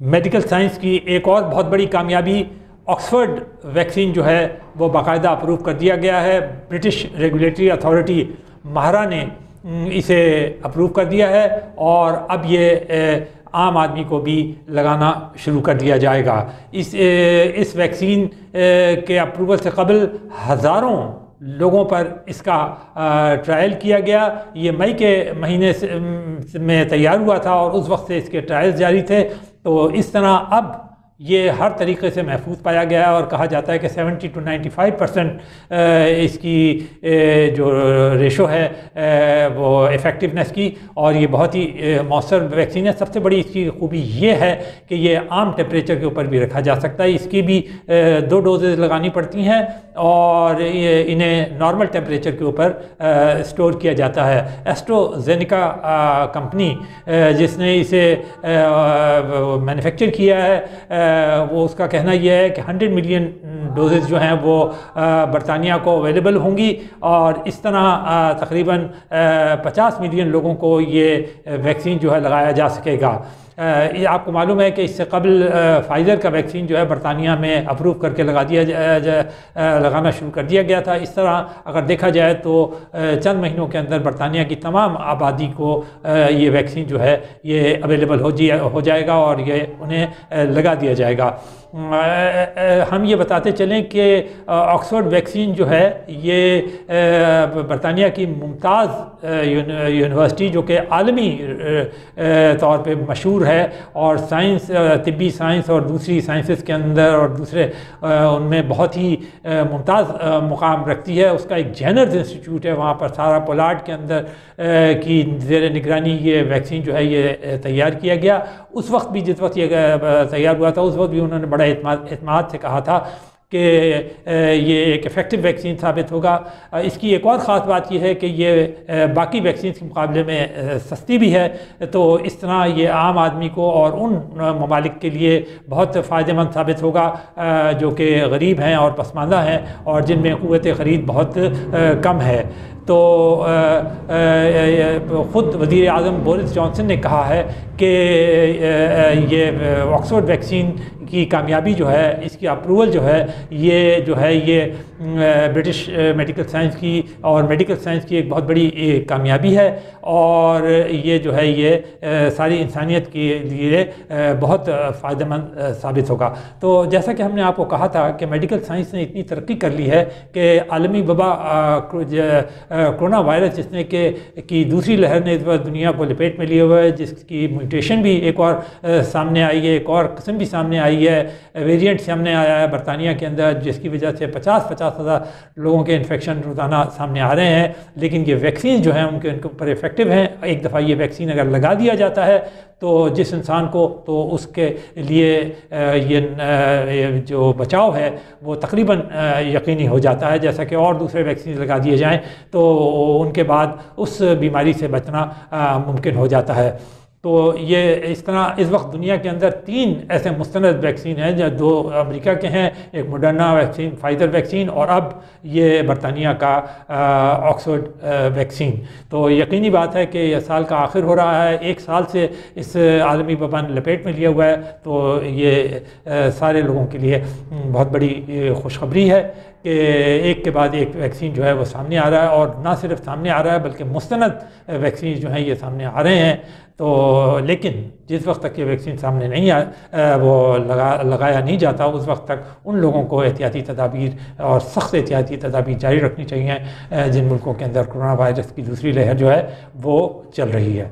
Medical science کی ایک اور بہت بڑی کامیابی، آکسفورڈ ویکسین جو ہے وہ باقاعدہ اپروو کر دیا گیا ہے۔ برٹش ریگولیٹری اتھارٹی مہرا نے اسے اپروو کر دیا ہے اور اب یہ عام آدمی کو بھی لگانا شروع کر دیا جائے گا۔ اس ویکسین کے اپروول سے قبل ہزاروں لوگوں پر اس کا ٹرائل کیا گیا۔ یہ مئی کے مہینے میں تیار ہوا تھا اور اس وقت سے اس کے ٹرائل جاری تھے۔ تو اس طرح اب یہ ہر طریقے سے محفوظ پایا گیا ہے اور کہا جاتا ہے کہ 70 to 95% اس کی جو ریشو ہے وہ ایفیکٹونیس کی، اور یہ بہت ہی مؤثر ویکسین ہے۔ سب سے بڑی اس کی خوبی یہ ہے کہ یہ عام ٹیمپریچر کے اوپر بھی رکھا جا سکتا ہے۔ اس کی بھی 2 ڈوزز لگانی پڑتی ہیں اور انہیں نارمل ٹیمپریچر کے اوپر اسٹور کیا جاتا ہے۔ ایسٹروزینیکا کمپنی جس نے اسے مینوفیکچر کیا ہے، وہ اس کا کہنا یہ ہے کہ 100 ملین ڈوزز جو ہیں وہ برطانیہ کو اویلیبل ہوں گی، اور اس طرح تقریباً 50 ملین لوگوں کو یہ ویکسین جو ہے لگایا جا سکے گا۔ یہ آپ کو معلوم ہے کہ اس سے قبل فائزر کا ویکسین جو ہے برطانیہ میں اپروو کر کے لگانا شروع کر دیا گیا تھا۔ اس طرح اگر دیکھا جائے تو چند مہینوں کے اندر برطانیہ کی تمام آبادی کو یہ ویکسین جو ہے یہ اویلیبل ہو جائے گا اور یہ انہیں لگا دیا جائے گا۔ ہم یہ بتاتے چلیں کہ آکسفورڈ ویکسین جو ہے یہ برطانیہ کی ممتاز یونیورسٹی جو کہ عالمی طور پہ مشہور ہے اور سائنس، طبی سائنس اور دوسری سائنسز کے اندر اور دوسرے ان میں بہت ہی ممتاز مقام رکھتی ہے، اس کا ایک جینرز انسٹیٹیوٹ ہے وہاں پر سارا پولارڈ کے اندر کی زیر نگرانی یہ ویکسین جو ہے یہ تیار کیا گیا۔ اس وقت بھی جس وقت یہ تیار ہوا تھا اس وقت بھی انہوں نے بڑا اعتماد سے کہا تھا کہ یہ ایک ایفیکٹو ویکسین ثابت ہوگا۔ اس کی ایک اور خاص بات یہ ہے کہ یہ باقی ویکسینز کے مقابلے میں سستی بھی ہے، تو اس طرح یہ عام آدمی کو اور ان ممالک کے لیے بہت فائدہ مند ثابت ہوگا جو کہ غریب ہیں اور پسماندہ ہیں اور جن میں قوت خرید بہت کم ہے۔ تو خود وزیر اعظم بورس جانسن نے کہا ہے کہ یہ آکسفورڈ ویکسین کی کامیابی جو ہے، اس کی اپروول جو ہے یہ برٹش میڈیکل سائنس کی اور میڈیکل سائنس کی ایک بہت بڑی کامیابی ہے، اور یہ جو ہے یہ ساری انسانیت کے لیے بہت فائدہ مند ثابت ہوگا۔ تو جیسا کہ ہم نے آپ کو کہا تھا کہ میڈیکل سائنس نے اتنی ترقی کر لی ہے کہ عالمی وبا کرونا وائرس جس نے کہ دوسری لہر نے دنیا کو لپیٹ میں لیے ہوئے ہے، جس کی میوٹیشن بھی ایک اور سامنے آئی ہے، ایک اور قسم بھی سامنے آئی ہے، ویریئنٹ سامنے آیا ہے برطانیہ کے اندر، جس کی وجہ سے 50 ہزار لوگوں کے انفیکشن روزانہ سامنے آ رہے ہیں۔ لیکن یہ ویکسین جو ہیں ان کے اوپر ایفیکٹو ہیں۔ ایک دفعہ یہ ویکسین اگر لگا دیا جاتا ہے تو جس انسان کو تو اس کے لیے یہ جو بچاؤ ہے وہ تقریباً یقینی ہو جاتا ہے، جیسا کہ اور دوسرے ویکسین لگا دیے جائیں تو ان کے بعد اس بیماری سے بچنا ممکن ہو جاتا ہے۔ تو یہ اس طرح اس وقت دنیا کے اندر 3 ایسے مستند ویکسین ہیں، جو 2 امریکہ کے ہیں، ایک موڈرنا ویکسین، فائزر ویکسین، اور اب یہ برطانیہ کا آکسفورڈ ویکسین۔ تو یقینی بات ہے کہ یہ سال کا آخر ہو رہا ہے، 1 سال سے اس عالمی وبا نے لپیٹ میں لیا ہوا ہے، تو یہ سارے لوگوں کے لیے بہت بڑی خوشخبری ہے کہ ایک کے بعد ایک ویکسین جو ہے وہ سامنے آ رہا ہے، اور نہ صرف سامنے آ رہا ہے بلکہ مستند ویکسین جو ہیں یہ سامنے آ رہے ہیں۔ تو لیکن جس وقت تک یہ ویکسین سامنے نہیں وہ لگایا نہیں جاتا، اس وقت تک ان لوگوں کو احتیاطی تدابیر اور سخت احتیاطی تدابیر جاری رکھنی چاہیے جن ملکوں کے اندر کرونا وائرس کی دوسری لہر جو ہے وہ چل رہی ہے۔